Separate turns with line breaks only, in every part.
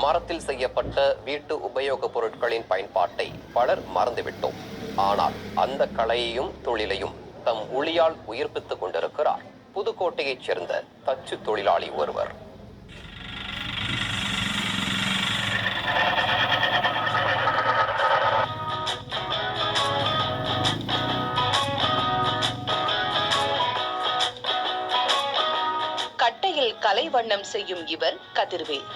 மரத்தில் செய்யப்பட்ட வீட்டு உபயோகப் பொருட்களின் பயன்பாட்டை பலர் மறந்துவிட்டோம். ஆனால் அந்த கலையையும் தொழிலையும் தம் ஒளியால் உயிர்ப்பித்துக் கொண்டிருக்கிறார் புதுக்கோட்டையைச் சேர்ந்த தச்சு தொழிலாளி ஒருவர்.
கட்டையில் கலை வண்ணம் செய்யும் இவர் கதிர்வேல்.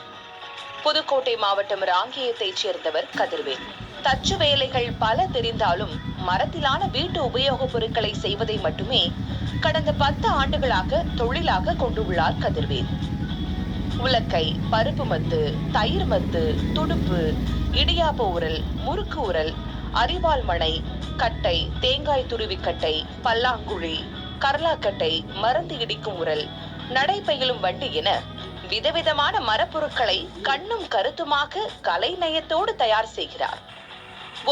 புதுக்கோட்டை மாவட்டம் ராங்கியத்தைச் சேர்ந்தவர் கதிர்வேல். தச்சு வேலைகள் பல தெரிந்தாலும் மரத்திலான வீட்டு உபயோகப் பொருட்களை செய்வதை மட்டுமே கடந்த 10 ஆண்டுகளாக தொழிலாக கொண்டுள்ளார் கதிர்வேல். உலக்கை, பருப்பு மத்து, தயிர் மத்து, துடுப்பு, இடியாப்ப உரல், முறுக்கு உரல், அரிவாள் மணை, கட்டை, தேங்காய் துருவிக்கட்டை, பல்லாங்குழி, கரலாக்கட்டை, மருந்து இடிக்கும் உரல், நடைபயிலும் வண்டி என விதவிதமான மரப்பொருட்களை கண்ணும் கருத்துமாக கலை நயத்தோடு தயார் செய்கிறார்.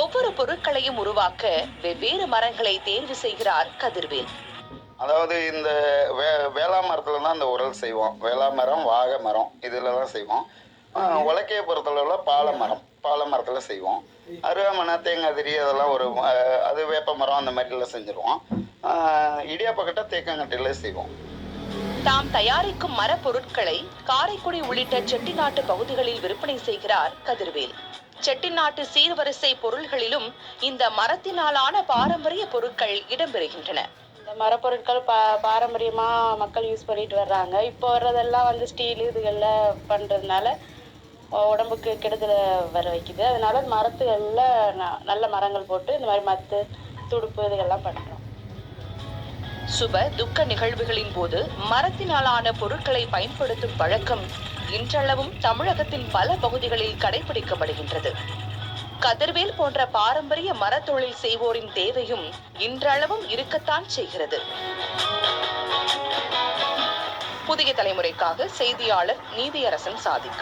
ஒவ்வொரு பொருட்களையும் உருவாக்க வெவ்வேறு மரங்களை தேர்வு செய்கிறார் கதிர்வேல்.
அதாவது இந்த வேளா மரத்துல தான் இந்த உரல் செய்வோம். வேளா மரம், வாகை மரம் இதில் தான் செய்வோம். உலக்கையை பொறுத்தளவில் பாலை மரத்தில் செய்வோம். அருவாமனை, தேங்காய் திரி அதெல்லாம் அது வேப்ப மரம் அந்த மாதிரிலாம் செஞ்சுருவோம். இடியாப்பக்கட்டை தேக்கங்கட்டையில் செய்வோம்.
தாம் தயாரிக்கும் மரப்பொருட்களை காரைக்குடி உள்ளிட்ட செட்டிநாட்டு பகுதிகளில் விற்பனை செய்கிறார் கதிர்வேல். செட்டிநாட்டு சீர்வரிசை பொருள்களிலும் இந்த மரத்தினாலான பாரம்பரிய பொருட்கள் இடம்பெறுகின்றன.
இந்த மரப்பொருட்கள் பாரம்பரியமா மக்கள் யூஸ் பண்ணிட்டு வர்றாங்க. இப்போ வர்றதெல்லாம் ஸ்டீல் இதுகள்ல பண்றதுனால உடம்புக்கு கெடுதல் வர வைக்குது. அதனால மரத்துகள்ல நல்ல மரங்கள் போட்டு இந்த மாதிரி மத்து, துடுப்பு இதுகள்லாம் பண்றோம்.
சுப துக்க நிகழ்வுகளின் போது மரத்தினாலான பொருட்களை பயன்படுத்தும் பழக்கம் இன்றளவும் தமிழகத்தின் பல பகுதிகளில் கடைபிடிக்கப்படுகின்றது. கதிர்வேல் போன்ற பாரம்பரிய மரத்தொழில் செய்வோரின் தேவையும் இன்றளவும் இருக்கத்தான் செய்கிறது. புதிய தலைமுறைக்காக செய்தியாளர் நீதியரசன் சாதிக்.